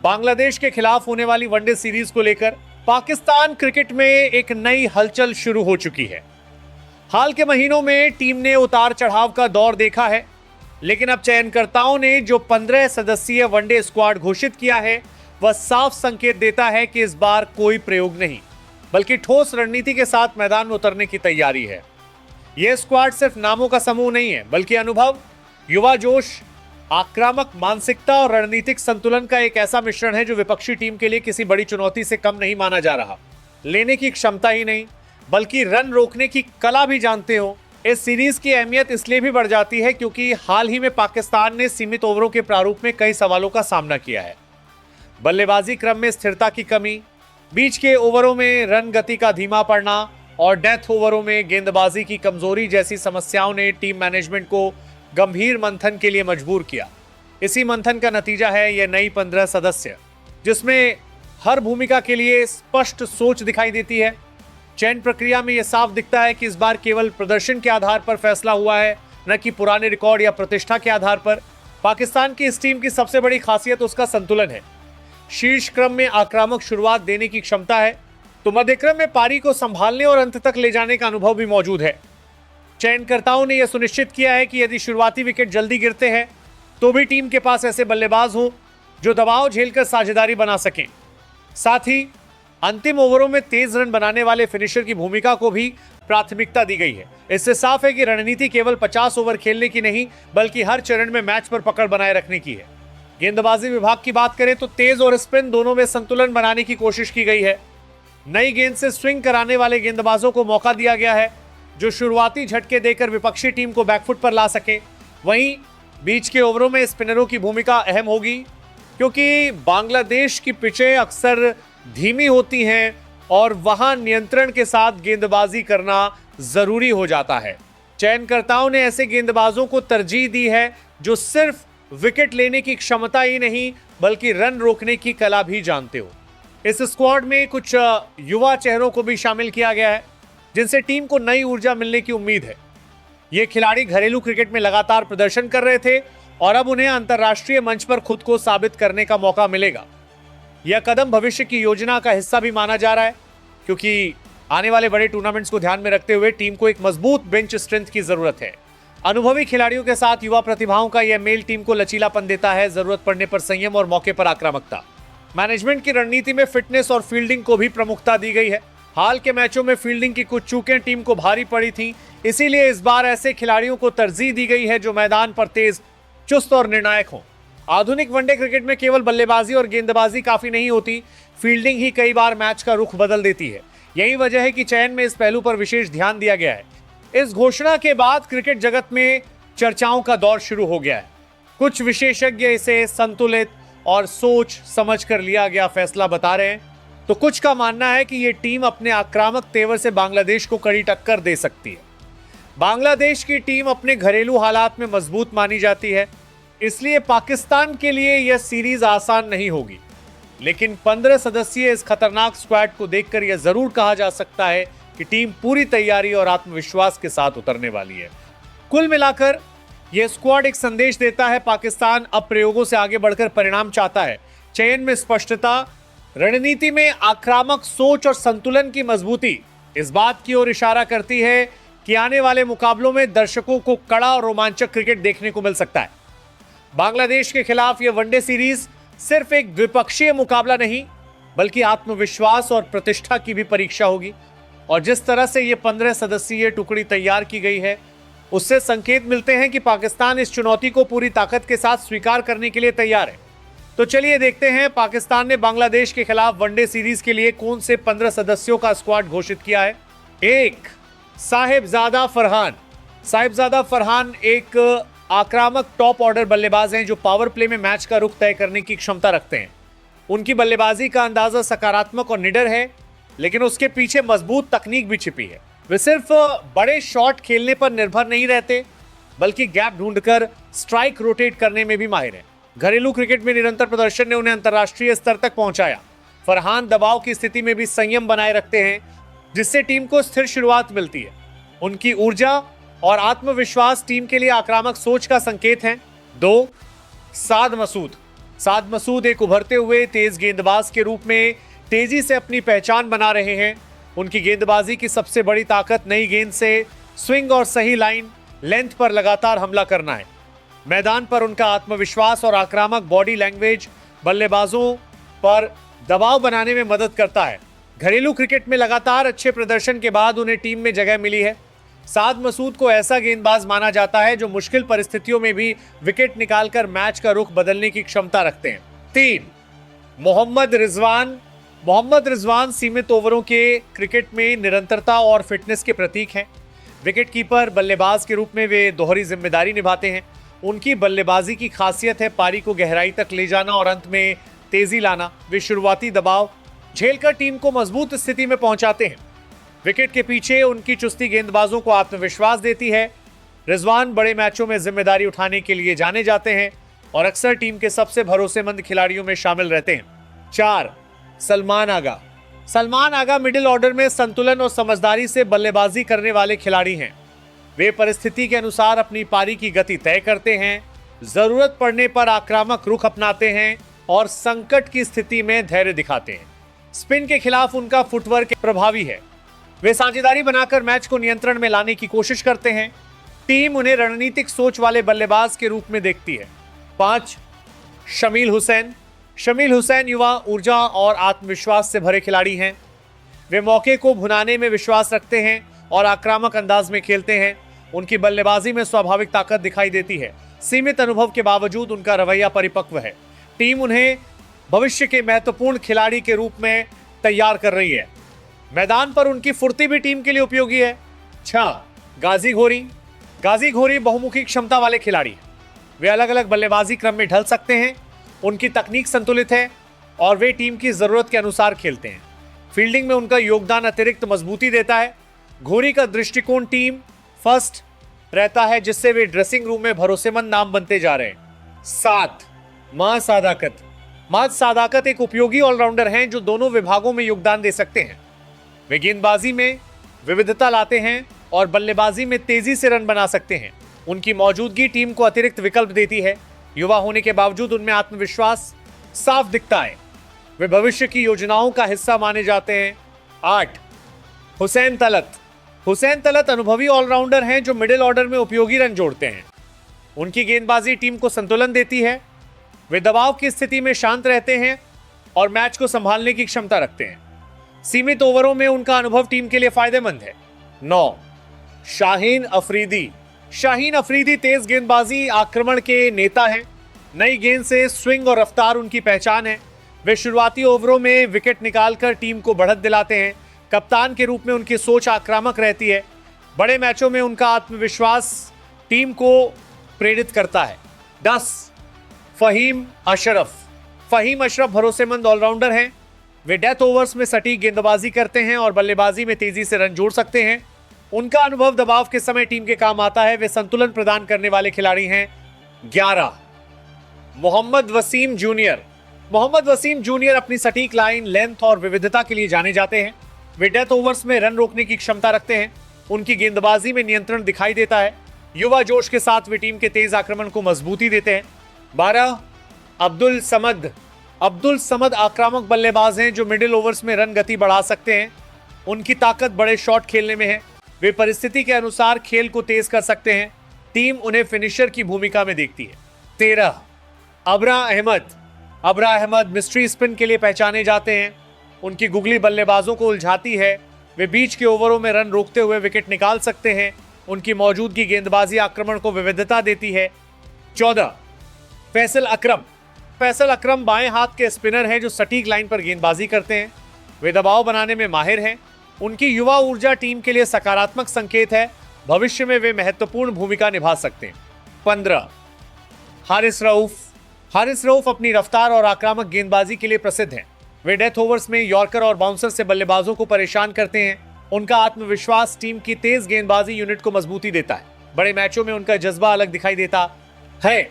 बांग्लादेश के खिलाफ होने वाली वनडे सीरीज को लेकर पाकिस्तान क्रिकेट में एक नई हलचल शुरू हो चुकी है। हाल के महीनों में टीम ने उतार चढ़ाव का दौर देखा है, लेकिन अब चयनकर्ताओं ने जो 15 सदस्यीय वनडे स्क्वाड घोषित किया है वह साफ संकेत देता है कि इस बार कोई प्रयोग नहीं बल्कि ठोस रणनीति के साथ मैदान में उतरने की तैयारी है। यह स्क्वाड सिर्फ नामों का समूह नहीं है बल्कि अनुभव, युवा जोश, आक्रामक मानसिकता और रणनीतिक संतुलन का एक ऐसा मिश्रण है जो विपक्षी टीम के लिए किसी बड़ी चुनौती से कम नहीं माना जा रहा। लेने की क्षमता ही नहीं बल्कि रन रोकने की कला भी जानते हो। इस सीरीज की अहमियत इसलिए भी बढ़ जाती है क्योंकि हाल ही में पाकिस्तान ने सीमित ओवरों के प्रारूप में कई सवालों का सामना किया है। बल्लेबाजी क्रम में स्थिरता की कमी, बीच के ओवरों में रन गति का धीमा पड़ना और डेथ ओवरों में गेंदबाजी की कमजोरी जैसी समस्याओं ने टीम मैनेजमेंट को गंभीर मंथन के लिए मजबूर किया। इसी मंथन का नतीजा है यह नई 15 सदस्य, जिसमें हर भूमिका के लिए स्पष्ट सोच दिखाई देती है। चयन प्रक्रिया में यह साफ दिखता है कि इस बार केवल प्रदर्शन के आधार पर फैसला हुआ है, न कि पुराने रिकॉर्ड या प्रतिष्ठा के आधार पर। पाकिस्तान की इस टीम की सबसे बड़ी खासियत उसका संतुलन है। शीर्ष क्रम में आक्रामक शुरुआत देने की क्षमता है तो मध्यक्रम में पारी को संभालने और अंत तक ले जाने का अनुभव भी मौजूद है। चयनकर्ताओं ने यह सुनिश्चित किया है कि यदि शुरुआती विकेट जल्दी गिरते हैं तो भी टीम के पास ऐसे बल्लेबाज हों जो दबाव झेलकर साझेदारी बना सकें। साथ ही अंतिम ओवरों में तेज रन बनाने वाले फिनिशर की भूमिका को भी प्राथमिकता दी गई है। इससे साफ है कि रणनीति केवल 50 ओवर खेलने की नहीं बल्कि हर चरण में मैच पर पकड़ बनाए रखने की है। गेंदबाजी विभाग की बात करें तो तेज और स्पिन दोनों में संतुलन बनाने की कोशिश की गई है। नई गेंद से स्विंग कराने वाले गेंदबाजों को मौका दिया गया है जो शुरुआती झटके देकर विपक्षी टीम को बैकफुट पर ला सके। वहीं बीच के ओवरों में स्पिनरों की भूमिका अहम होगी क्योंकि बांग्लादेश की पिचें अक्सर धीमी होती हैं और वहां नियंत्रण के साथ गेंदबाजी करना जरूरी हो जाता है। चयनकर्ताओं ने ऐसे गेंदबाजों को तरजीह दी है जो सिर्फ विकेट लेने की क्षमता ही नहीं बल्कि रन रोकने की कला भी जानते हो। इस स्क्वाड में कुछ युवा चेहरों को भी शामिल किया गया है जिनसे टीम को नई ऊर्जा मिलने की उम्मीद है। ये खिलाड़ी घरेलू क्रिकेट में लगातार प्रदर्शन कर रहे थे और अब उन्हें अंतर्राष्ट्रीय मंच पर खुद को साबित करने का मौका मिलेगा। यह कदम भविष्य की योजना का हिस्सा भी माना जा रहा है क्योंकि आने वाले बड़े टूर्नामेंट्स को ध्यान में रखते हुए टीम को एक मजबूत बेंच स्ट्रेंथ की जरूरत है। अनुभवी खिलाड़ियों के साथ युवा प्रतिभाओं का यह मेल टीम को लचीलापन देता है, जरूरत पड़ने पर संयम और मौके पर आक्रामकता। मैनेजमेंट की रणनीति में फिटनेस और फील्डिंग को भी प्रमुखता दी गई है। हाल के मैचों में फील्डिंग की कुछ चूकें टीम को भारी पड़ी थी, इसीलिए इस बार ऐसे खिलाड़ियों को तरजीह दी गई है जो मैदान पर तेज, चुस्त और निर्णायक हों। आधुनिक वनडे क्रिकेट में केवल बल्लेबाजी और गेंदबाजी काफी नहीं होती, फील्डिंग ही कई बार मैच का रुख बदल देती है। यही वजह है कि चयन में इस पहलू पर विशेष ध्यान दिया गया है। इस घोषणा के बाद क्रिकेट जगत में चर्चाओं का दौर शुरू हो गया है। कुछ विशेषज्ञ इसे संतुलित और सोच समझ कर लिया गया फैसला बता रहे हैं, तो कुछ का मानना है कि यह टीम अपने आक्रामक तेवर से बांग्लादेश को कड़ी टक्कर दे सकती है। बांग्लादेश की टीम अपने घरेलू हालात में मजबूत मानी जाती है, इसलिए पाकिस्तान के लिए यह सीरीज आसान नहीं होगी। लेकिन 15 सदस्यीय इस खतरनाक स्क्वाड को देखकर यह जरूर कहा जा सकता है कि टीम पूरी तैयारी और आत्मविश्वास के साथ उतरने वाली है। कुल मिलाकर यह स्क्वाड एक संदेश देता है, पाकिस्तान अब प्रयोगों से आगे बढ़कर परिणाम चाहता है। चयन में स्पष्टता, रणनीति में आक्रामक सोच और संतुलन की मजबूती इस बात की ओर इशारा करती है कि आने वाले मुकाबलों में दर्शकों को कड़ा और रोमांचक क्रिकेट देखने को मिल सकता है। बांग्लादेश के खिलाफ यह वनडे सीरीज सिर्फ एक द्विपक्षीय मुकाबला नहीं बल्कि आत्मविश्वास और प्रतिष्ठा की भी परीक्षा होगी। और जिस तरह से यह 15 सदस्यीय टुकड़ी तैयार की गई है उससे संकेत मिलते हैं कि पाकिस्तान इस चुनौती को पूरी ताकत के साथ स्वीकार करने के लिए तैयार है। तो चलिए देखते हैं पाकिस्तान ने बांग्लादेश के खिलाफ वनडे सीरीज के लिए कौन से 15 सदस्यों का स्क्वाड घोषित किया है। 1. साहिबजादा फरहान। साहिबजादा फरहान एक आक्रामक टॉप ऑर्डर बल्लेबाज हैं जो पावर प्ले में मैच का रुख तय करने की क्षमता रखते हैं। उनकी बल्लेबाजी का अंदाजा सकारात्मक और निडर है, लेकिन उसके पीछे मजबूत तकनीक भी छिपी है। वे सिर्फ बड़े शॉट खेलने पर निर्भर नहीं रहते बल्कि गैप ढूंढकर स्ट्राइक रोटेट करने में भी माहिर हैं। घरेलू क्रिकेट में निरंतर प्रदर्शन ने उन्हें अंतर्राष्ट्रीय स्तर तक पहुंचाया। फरहान दबाव की स्थिति में भी संयम बनाए रखते हैं जिससे टीम को स्थिर शुरुआत मिलती है। उनकी ऊर्जा और आत्मविश्वास टीम के लिए आक्रामक सोच का संकेत है। 2. साद मसूद। साद मसूद एक उभरते हुए तेज गेंदबाज के रूप में तेजी से अपनी पहचान बना रहे हैं। उनकी गेंदबाजी की सबसे बड़ी ताकत नई गेंद से स्विंग और सही लाइन लेंथ पर लगातार हमला करना है। मैदान पर उनका आत्मविश्वास और आक्रामक बॉडी लैंग्वेज बल्लेबाजों पर दबाव बनाने में मदद करता है। घरेलू क्रिकेट में लगातार अच्छे प्रदर्शन के बाद उन्हें टीम में जगह मिली है। साद मसूद को ऐसा गेंदबाज माना जाता है जो मुश्किल परिस्थितियों में भी विकेट निकालकर मैच का रुख बदलने की क्षमता रखते हैं। 3. मोहम्मद रिजवान। मोहम्मद रिजवान सीमित ओवरों के क्रिकेट में निरंतरता और फिटनेस के प्रतीक हैं। विकेटकीपर बल्लेबाज के रूप में वे दोहरी जिम्मेदारी निभाते हैं। उनकी बल्लेबाजी की खासियत है पारी को गहराई तक ले जाना और अंत में तेजी लाना। वे शुरुआती दबाव झेलकर टीम को मजबूत स्थिति में पहुंचाते हैं। विकेट के पीछे उनकी चुस्ती गेंदबाजों को आत्मविश्वास देती है। रिजवान बड़े मैचों में जिम्मेदारी उठाने के लिए जाने जाते हैं और अक्सर टीम के सबसे भरोसेमंद खिलाड़ियों में शामिल रहते हैं। 4. सलमान आगा। सलमान आगा मिडिल ऑर्डर में संतुलन और समझदारी से बल्लेबाजी करने वाले खिलाड़ी हैं। वे परिस्थिति के अनुसार अपनी पारी की गति तय करते हैं, जरूरत पड़ने पर आक्रामक रुख अपनाते हैं और संकट की स्थिति में धैर्य दिखाते हैं। स्पिन के खिलाफ उनका फुटवर्क प्रभावी है। वे साझेदारी बनाकर मैच को नियंत्रण में लाने की कोशिश करते हैं। टीम उन्हें रणनीतिक सोच वाले बल्लेबाज के रूप में देखती है। 5. शमील हुसैन। शमील हुसैन युवा ऊर्जा और आत्मविश्वास से भरे खिलाड़ी हैं। वे मौके को भुनाने में विश्वास रखते हैं और आक्रामक अंदाज में खेलते हैं। उनकी बल्लेबाजी में स्वाभाविक ताकत दिखाई देती है। सीमित अनुभव के बावजूद उनका रवैया परिपक्व है। टीम उन्हें भविष्य के महत्वपूर्ण खिलाड़ी के रूप में तैयार कर रही है। मैदान पर उनकी फुर्ती भी टीम के लिए उपयोगी है। 6. गाजी घोरी। गाजी घोरी बहुमुखी क्षमता वाले खिलाड़ी हैं। वे अलग अलग बल्लेबाजी क्रम में ढल सकते हैं। उनकी तकनीक संतुलित है और वे टीम की जरूरत के अनुसार खेलते हैं। फील्डिंग में उनका योगदान अतिरिक्त मजबूती देता है। घोरी का दृष्टिकोण टीम फर्स्ट रहता है, जिससे वे ड्रेसिंग रूम में भरोसेमंद नाम बनते जा रहे हैं। 7. महज सादाकत। महज सादाकत एक उपयोगी ऑलराउंडर हैं जो दोनों विभागों में योगदान दे सकते हैं। वे गेंदबाजी में विविधता लाते हैं और बल्लेबाजी में तेजी से रन बना सकते हैं। उनकी मौजूदगी टीम को अतिरिक्त विकल्प देती है। युवा होने के बावजूद उनमें आत्मविश्वास साफ दिखता है। वे भविष्य की योजनाओं का हिस्सा माने जाते हैं। 8. हुसैन तलत। हुसैन तलत अनुभवी ऑलराउंडर हैं जो मिडिल ऑर्डर में उपयोगी रन जोड़ते हैं। उनकी गेंदबाजी टीम को संतुलन देती है। वे दबाव की स्थिति में शांत रहते हैं और मैच को संभालने की क्षमता रखते हैं। सीमित ओवरों में उनका अनुभव टीम के लिए फायदेमंद है। 9. शाहीन अफरीदी। शाहीन अफरीदी तेज गेंदबाजी आक्रमण के नेता हैं। नई गेंद से स्विंग और रफ्तार उनकी पहचान है। वे शुरुआती ओवरों में विकेट निकालकर टीम को बढ़त दिलाते हैं। कप्तान के रूप में उनकी सोच आक्रामक रहती है। बड़े मैचों में उनका आत्मविश्वास टीम को प्रेरित करता है। 10. फहीम अशरफ। फहीम अशरफ भरोसेमंद ऑलराउंडर हैं। वे डेथ ओवर्स में सटीक गेंदबाजी करते हैं और बल्लेबाजी में तेजी से रन जोड़ सकते हैं। उनका अनुभव दबाव के समय टीम के काम आता है। वे संतुलन प्रदान करने वाले खिलाड़ी हैं। 11. मोहम्मद वसीम जूनियर। मोहम्मद वसीम जूनियर अपनी सटीक लाइन, लेंथ और विविधता के लिए जाने जाते हैं। वे डेथ ओवर्स में रन रोकने की क्षमता रखते हैं। उनकी गेंदबाजी में नियंत्रण दिखाई देता है। युवा जोश के साथ वे टीम के तेज आक्रमण को मजबूती देते हैं। 12. अब्दुल समद। अब्दुल समद आक्रामक बल्लेबाज हैं जो मिडिल ओवर्स में रन गति बढ़ा सकते हैं। उनकी ताकत बड़े शॉट खेलने में है। वे परिस्थिति के अनुसार खेल को तेज कर सकते हैं। टीम उन्हें फिनिशर की भूमिका में देखती है। 13. अबरा अहमद। अबरा अहमद मिस्ट्री स्पिन के लिए पहचाने जाते हैं। उनकी गुगली बल्लेबाजों को उलझाती है। वे बीच के ओवरों में रन रोकते हुए विकेट निकाल सकते हैं। उनकी मौजूदगी गेंदबाजी आक्रमण को विविधता देती है। 14. फैसल अकरम। फैसल अकरम बाएं हाथ के स्पिनर हैं जो सटीक लाइन पर गेंदबाजी करते हैं। वे दबाव बनाने में माहिर हैं। उनकी युवा ऊर्जा टीम के लिए सकारात्मक संकेत है। भविष्य में वे महत्वपूर्ण भूमिका निभा सकते हैं। 15. हारिस रऊफ। हारिस रऊफ अपनी रफ्तार और आक्रामक गेंदबाजी के लिए प्रसिद्ध हैं। वे डेथ ओवर्स में यॉर्कर और बाउंसर से बल्लेबाजों को परेशान करते हैं। उनका आत्मविश्वास टीम की तेज गेंदबाजी यूनिट को मजबूती देता है। बड़े मैचों में उनका जज्बा अलग दिखाई देता है।